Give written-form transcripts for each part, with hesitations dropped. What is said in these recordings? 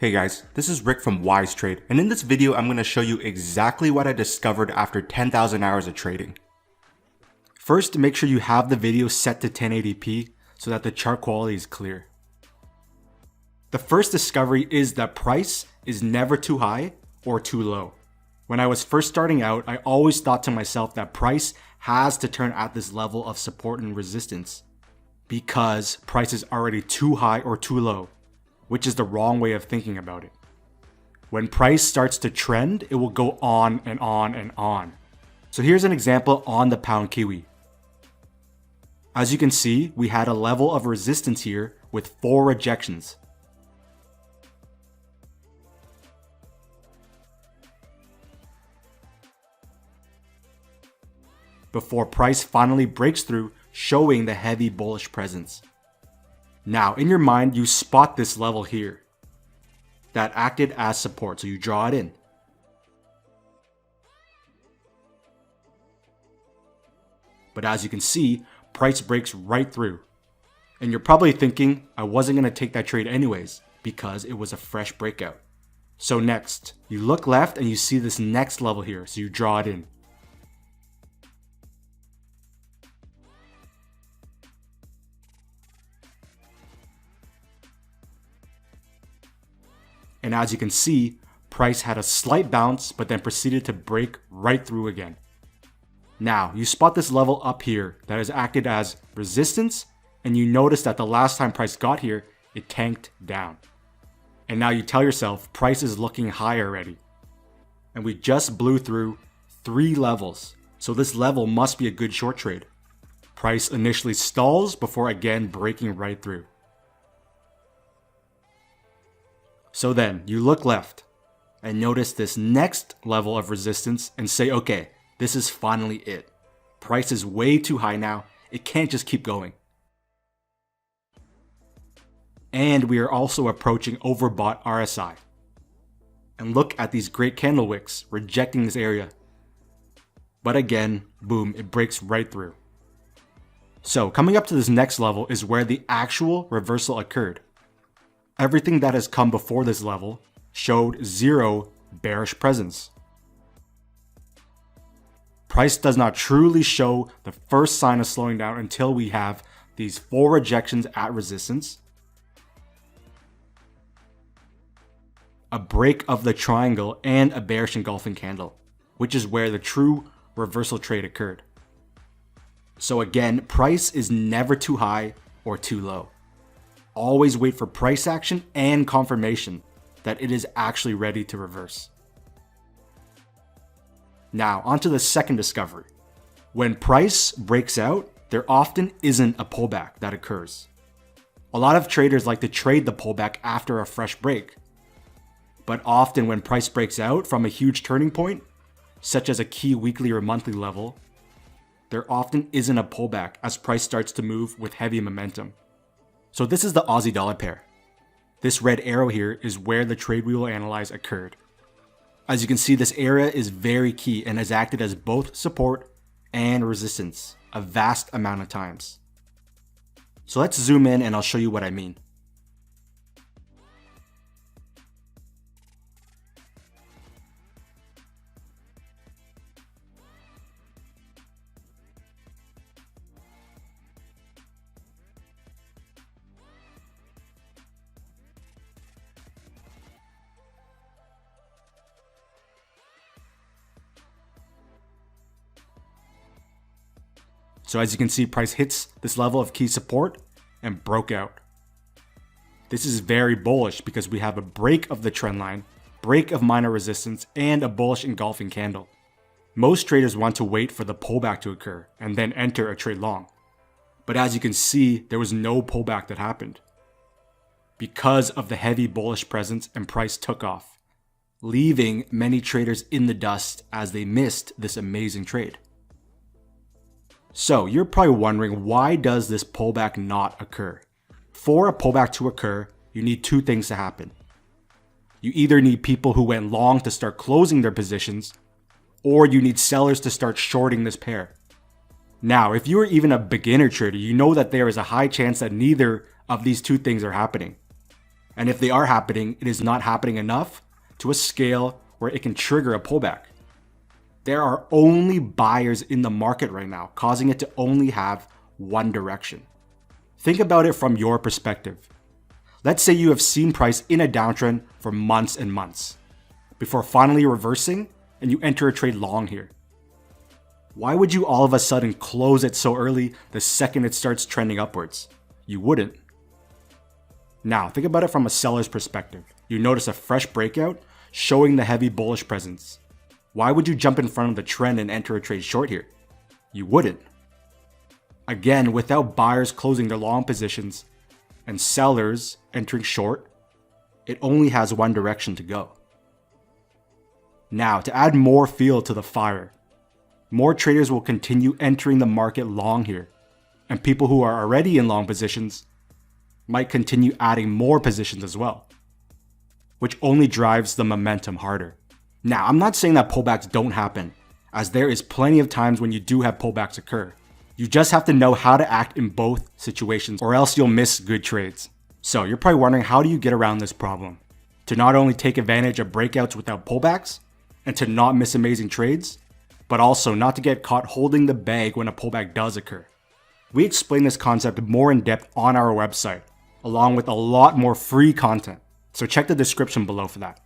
Hey guys, this is Rick from Wise Trade, and in this video I'm going to show you exactly what I discovered after 10,000 hours of trading. First, make sure you have the video set to 1080p so that the chart quality is clear. The first discovery is that price is never too high or too low. When I was first starting out, I always thought to myself that price has to turn at this level of support and resistance because price is already too high or too low, which is the wrong way of thinking about it. When price starts to trend, it will go on and on and on. So here's an example on the pound Kiwi. As you can see, we had a level of resistance here with 4 rejections. Before price finally breaks through, showing the heavy bullish presence. Now, in your mind, you spot this level here that acted as support, so you draw it in. But as you can see, price breaks right through. And you're probably thinking, I wasn't going to take that trade anyways, because it was a fresh breakout. So next, you look left and you see this next level here, so you draw it in. And as you can see, price had a slight bounce, but then proceeded to break right through again. Now, you spot this level up here that has acted as resistance, and you notice that the last time price got here, it tanked down. And now you tell yourself, price is looking high already. And we just blew through 3 levels, so this level must be a good short trade. Price initially stalls before again breaking right through. So then, you look left and notice this next level of resistance and say, okay, this is finally it. Price is way too high now, it can't just keep going. And we are also approaching overbought RSI. And look at these great candle wicks rejecting this area. But again, boom, it breaks right through. So coming up to this next level is where the actual reversal occurred. Everything that has come before this level showed 0 bearish presence. Price does not truly show the first sign of slowing down until we have these 4 rejections at resistance, a break of the triangle, and a bearish engulfing candle, which is where the true reversal trade occurred. So again, price is never too high or too low. Always wait for price action and confirmation that it is actually ready to reverse. Now, onto the second discovery. When price breaks out, there often isn't a pullback that occurs. A lot of traders like to trade the pullback after a fresh break. But often when price breaks out from a huge turning point, such as a key weekly or monthly level, there often isn't a pullback as price starts to move with heavy momentum. So this is the Aussie dollar pair. This red arrow here is where the trade we will analyze occurred. As you can see, this area is very key and has acted as both support and resistance a vast amount of times. So let's zoom in and I'll show you what I mean. So as you can see, price hits this level of key support and broke out. This is very bullish because we have a break of the trend line, break of minor resistance, and a bullish engulfing candle. Most traders want to wait for the pullback to occur and then enter a trade long. But as you can see, there was no pullback that happened because of the heavy bullish presence, and price took off, leaving many traders in the dust as they missed this amazing trade. So you're probably wondering, why does this pullback not occur? For a pullback to occur, you need 2 things to happen. You either need people who went long to start closing their positions, or you need sellers to start shorting this pair. Now, if you are even a beginner trader, you know that there is a high chance that neither of these 2 things are happening. And if they are happening, it is not happening enough to a scale where it can trigger a pullback. There are only buyers in the market right now, causing it to only have one direction. Think about it from your perspective. Let's say you have seen price in a downtrend for months and months, before finally reversing and you enter a trade long here. Why would you all of a sudden close it so early the second it starts trending upwards? You wouldn't. Now, think about it from a seller's perspective. You notice a fresh breakout showing the heavy bullish presence. Why would you jump in front of the trend and enter a trade short here? You wouldn't. Again, without buyers closing their long positions and sellers entering short, it only has one direction to go. Now, to add more fuel to the fire, more traders will continue entering the market long here, and people who are already in long positions might continue adding more positions as well, which only drives the momentum harder. Now, I'm not saying that pullbacks don't happen, as there is plenty of times when you do have pullbacks occur. You just have to know how to act in both situations, or else you'll miss good trades. So you're probably wondering, how do you get around this problem? To not only take advantage of breakouts without pullbacks, and to not miss amazing trades, but also not to get caught holding the bag when a pullback does occur. We explain this concept more in depth on our website, along with a lot more free content, so check the description below for that.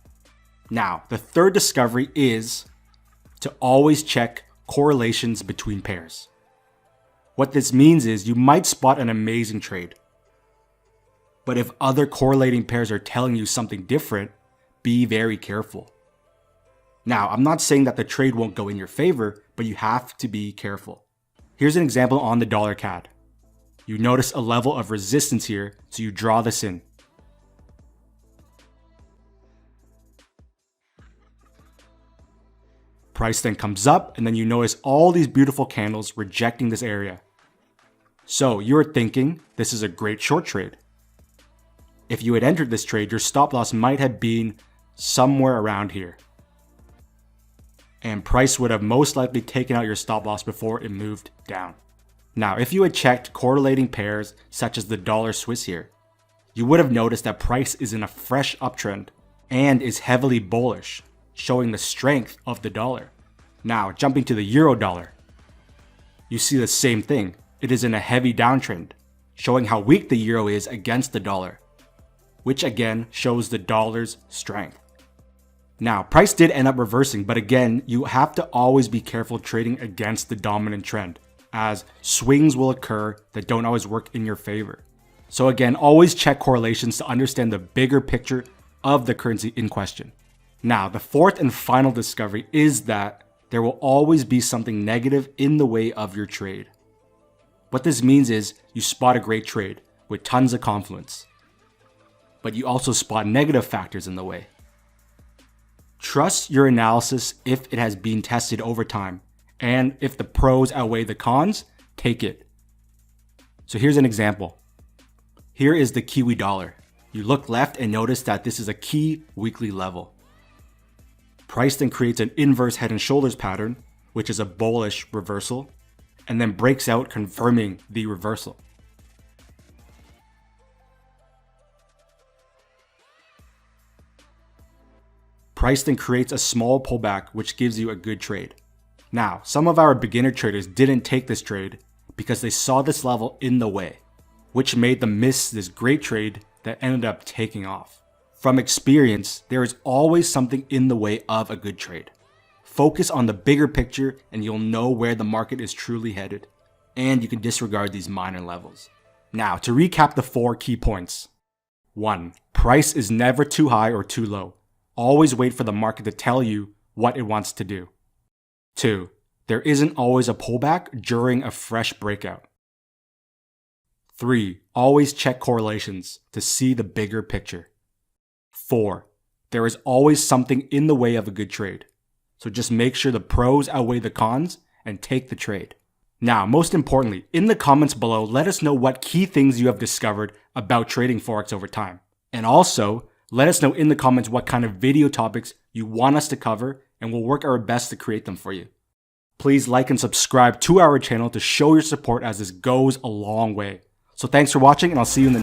Now, the third discovery is to always check correlations between pairs. What this means is you might spot an amazing trade, but if other correlating pairs are telling you something different, be very careful. Now, I'm not saying that the trade won't go in your favor, but you have to be careful. Here's an example on the dollar CAD. You notice a level of resistance here, so you draw this in. Price then comes up, and then you notice all these beautiful candles rejecting this area. So you're thinking this is a great short trade. If you had entered this trade, your stop loss might have been somewhere around here, and price would have most likely taken out your stop loss before it moved down. Now, if you had checked correlating pairs such as the dollar Swiss here, you would have noticed that price is in a fresh uptrend and is heavily bullish, showing the strength of the dollar. Now, jumping to the euro dollar, you see the same thing. It is in a heavy downtrend, showing how weak the euro is against the dollar, which again shows the dollar's strength. Now, price did end up reversing, but again, you have to always be careful trading against the dominant trend, as swings will occur that don't always work in your favor. So again, always check correlations to understand the bigger picture of the currency in question. Now, the fourth and final discovery is that there will always be something negative in the way of your trade. What this means is you spot a great trade with tons of confluence, but you also spot negative factors in the way. Trust your analysis if it has been tested over time, and if the pros outweigh the cons, take it. So here's an example. Here is the Kiwi dollar. You look left and notice that this is a key weekly level. Price then creates an inverse head and shoulders pattern, which is a bullish reversal, and then breaks out, confirming the reversal. Price then creates a small pullback, which gives you a good trade. Now, some of our beginner traders didn't take this trade because they saw this level in the way, which made them miss this great trade that ended up taking off. From experience, there is always something in the way of a good trade. Focus on the bigger picture and you'll know where the market is truly headed, and you can disregard these minor levels. Now, to recap the 4 key points. 1. Price is never too high or too low. Always wait for the market to tell you what it wants to do. 2. There isn't always a pullback during a fresh breakout. 3. Always check correlations to see the bigger picture. 4. There is always something in the way of a good trade. So just make sure the pros outweigh the cons and take the trade. Now, most importantly, in the comments below, let us know what key things you have discovered about trading Forex over time. And also, let us know in the comments what kind of video topics you want us to cover, and we'll work our best to create them for you. Please like and subscribe to our channel to show your support, as this goes a long way. So thanks for watching, and I'll see you in the